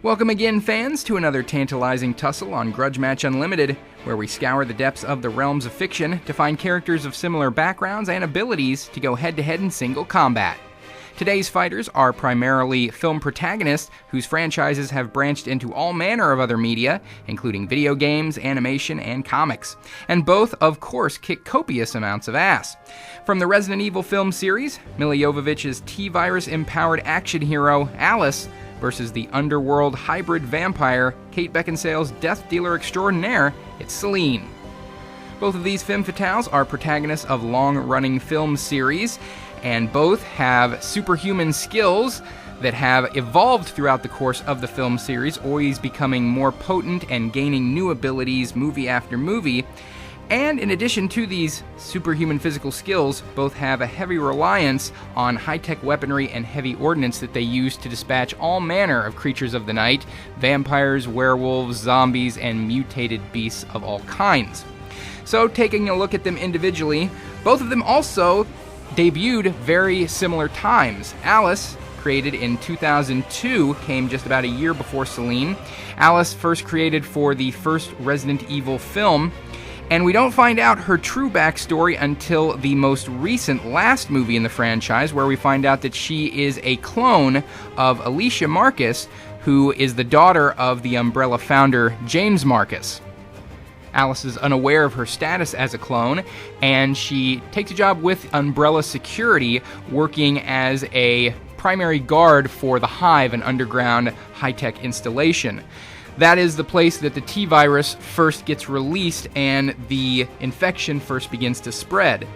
Welcome again, fans, to another tantalizing tussle on Grudge Match Unlimited, where we scour the depths of the realms of fiction to find characters of similar backgrounds and abilities to go head-to-head in single combat. Today's fighters are primarily film protagonists whose franchises have branched into all manner of other media, including video games, animation, and comics. And both, of course, kick copious amounts of ass. From the Resident Evil film series, Milla Jovovich's T-virus-empowered action hero, Alice, versus the underworld hybrid vampire, Kate Beckinsale's death dealer extraordinaire, it's Selene. Both of these femme fatales are protagonists of long-running film series, and both have superhuman skills that have evolved throughout the course of the film series, always becoming more potent and gaining new abilities movie after movie. And in addition to these superhuman physical skills, both have a heavy reliance on high-tech weaponry and heavy ordnance that they use to dispatch all manner of creatures of the night, vampires, werewolves, zombies, and mutated beasts of all kinds. So, taking a look at them individually, both of them also debuted very similar times. Alice, created in 2002, came just about a year before Selene. Alice first created for the first Resident Evil film, and we don't find out her true backstory until the most recent last movie in the franchise, where we find out that she is a clone of Alicia Marcus, who is the daughter of the Umbrella founder James Marcus. Alice is unaware of her status as a clone, and she takes a job with Umbrella Security, working as a primary guard for the Hive, an underground high-tech installation. That is the place that the T-virus first gets released and the infection first begins to spread.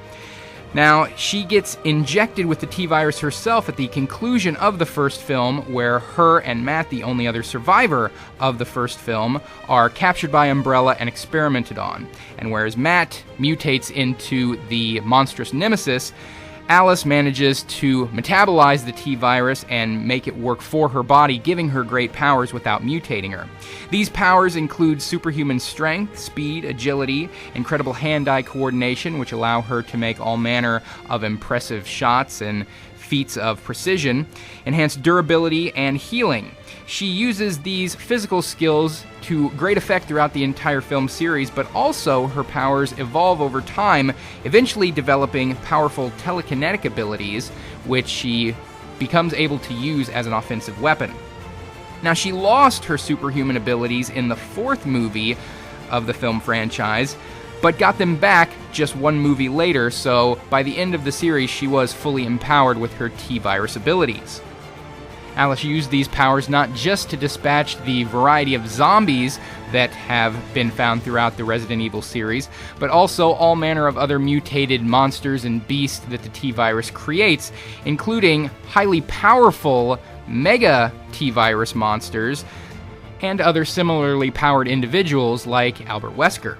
Now, she gets injected with the T-virus herself at the conclusion of the first film, where her and Matt, the only other survivor of the first film, are captured by Umbrella and experimented on. And whereas Matt mutates into the monstrous Nemesis, Alice manages to metabolize the T-virus and make it work for her body, giving her great powers without mutating her. These powers include superhuman strength, speed, agility, incredible hand-eye coordination, which allow her to make all manner of impressive shots and feats of precision, enhanced durability, and healing. She uses these physical skills to great effect throughout the entire film series, but also her powers evolve over time, eventually developing powerful telekinetic abilities, which she becomes able to use as an offensive weapon. Now, she lost her superhuman abilities in the fourth movie of the film franchise, but got them back just one movie later, so by the end of the series, she was fully empowered with her T-virus abilities. Alice used these powers not just to dispatch the variety of zombies that have been found throughout the Resident Evil series, but also all manner of other mutated monsters and beasts that the T-virus creates, including highly powerful mega T-virus monsters and other similarly powered individuals like Albert Wesker.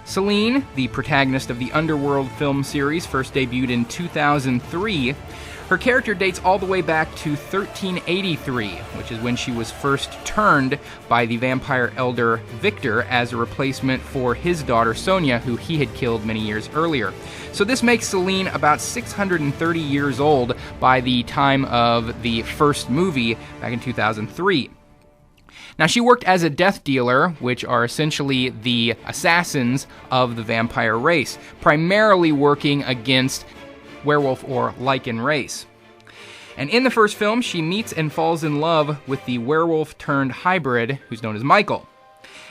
Selene, the protagonist of the Underworld film series, first debuted in 2003. Her character dates all the way back to 1383, which is when she was first turned by the vampire elder Victor as a replacement for his daughter Sonia, who he had killed many years earlier. So this makes Selene about 630 years old by the time of the first movie back in 2003. Now, she worked as a death dealer, which are essentially the assassins of the vampire race, primarily working against werewolf or lichen race. And in the first film, she meets and falls in love with the werewolf-turned-hybrid, who's known as Michael.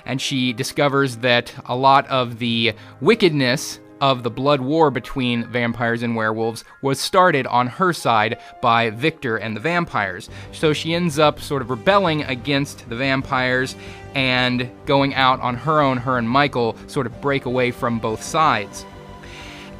And she discovers that a lot of the wickedness of the blood war between vampires and werewolves was started on her side by Victor and the vampires. So she ends up sort of rebelling against the vampires and going out on her own. Her and Michael sort of break away from both sides.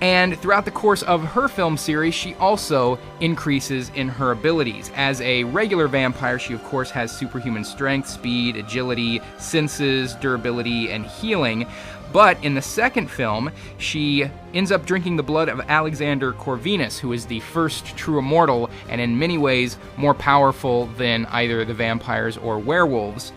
And throughout the course of her film series, she also increases in her abilities. As a regular vampire, she of course has superhuman strength, speed, agility, senses, durability, and healing. But in the second film, she ends up drinking the blood of Alexander Corvinus, who is the first true immortal, and in many ways more powerful than either the vampires or werewolves.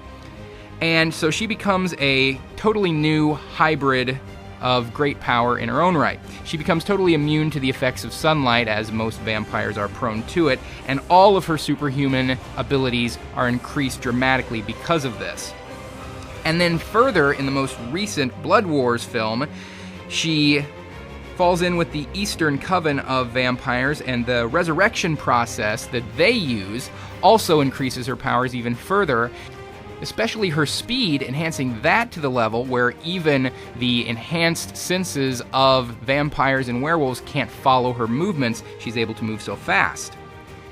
And so she becomes a totally new hybrid of great power in her own right. She becomes totally immune to the effects of sunlight, as most vampires are prone to it, and all of her superhuman abilities are increased dramatically because of this. And then further, in the most recent Blood Wars film, she falls in with the Eastern Coven of vampires, and the resurrection process that they use also increases her powers even further, especially her speed, enhancing that to the level where even the enhanced senses of vampires and werewolves can't follow her movements. She's able to move so fast.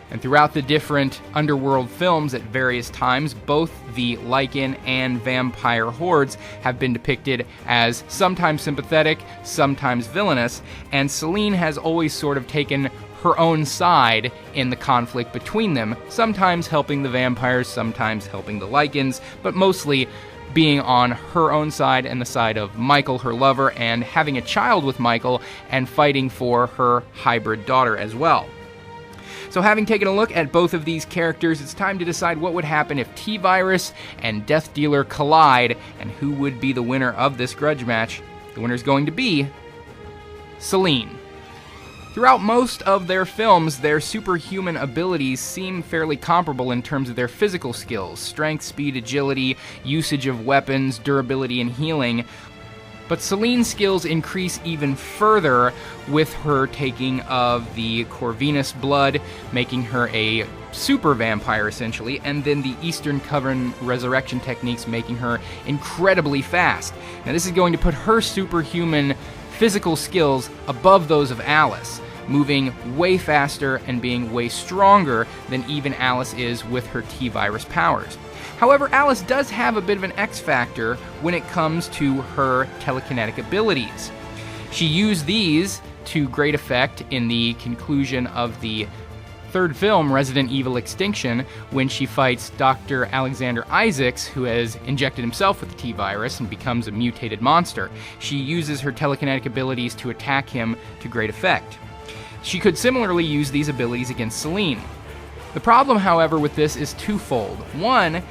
And throughout the different underworld films at various times, both the Lycan and vampire hordes have been depicted as sometimes sympathetic, sometimes villainous, and Selene has always sort of taken her own side in the conflict between them, sometimes helping the vampires, sometimes helping the Lycans, but mostly being on her own side and the side of Michael, her lover, and having a child with Michael and fighting for her hybrid daughter as well. So having taken a look at both of these characters, it's time to decide what would happen if T-Virus and Death Dealer collide, and who would be the winner of this grudge match. The winner is going to be Selene. Throughout most of their films, their superhuman abilities seem fairly comparable in terms of their physical skills: strength, speed, agility, usage of weapons, durability, and healing. But Selene's skills increase even further with her taking of the Corvinus blood, making her a super vampire essentially, and then the Eastern Coven resurrection techniques making her incredibly fast. Now this is going to put her superhuman physical skills above those of Alice, moving way faster and being way stronger than even Alice is with her T-Virus powers. However, Alice does have a bit of an X factor when it comes to her telekinetic abilities. She used these to great effect in the conclusion of the third film, Resident Evil Extinction, when she fights Dr. Alexander Isaacs, who has injected himself with the T-Virus and becomes a mutated monster. She uses her telekinetic abilities to attack him to great effect. She could similarly use these abilities against Selene. The problem, however, with this is twofold. One,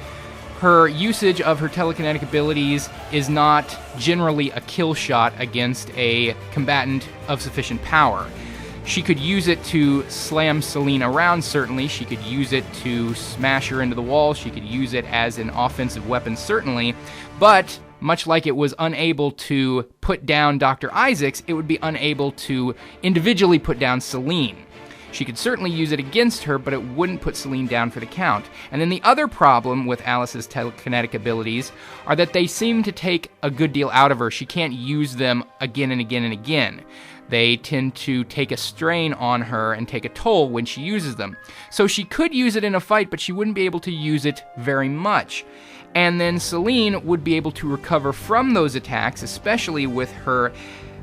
her usage of her telekinetic abilities is not generally a kill shot against a combatant of sufficient power. She could use it to slam Selene around, certainly. She could use it to smash her into the wall. She could use it as an offensive weapon, certainly. But much like it was unable to put down Dr. Isaacs, it would be unable to individually put down Selene. She could certainly use it against her, but it wouldn't put Selene down for the count. And then the other problem with Alice's telekinetic abilities are that they seem to take a good deal out of her. She can't use them again and again and again. They tend to take a strain on her and take a toll when she uses them. So she could use it in a fight, but she wouldn't be able to use it very much. And then Selene would be able to recover from those attacks, especially with her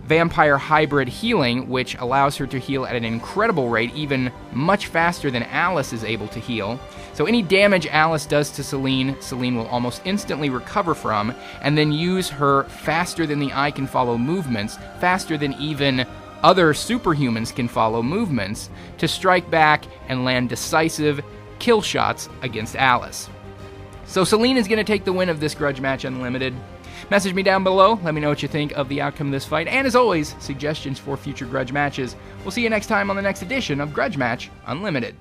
vampire hybrid healing, which allows her to heal at an incredible rate, even much faster than Alice is able to heal. So any damage Alice does to Selene, Selene will almost instantly recover from, and then use her faster than the eye can follow movements, faster than even other superhumans can follow movements, to strike back and land decisive kill shots against Alice. So Selene is going to take the win of this Grudge Match Unlimited. Message me down below, let me know what you think of the outcome of this fight, and as always, suggestions for future Grudge matches. We'll see you next time on the next edition of Grudge Match Unlimited.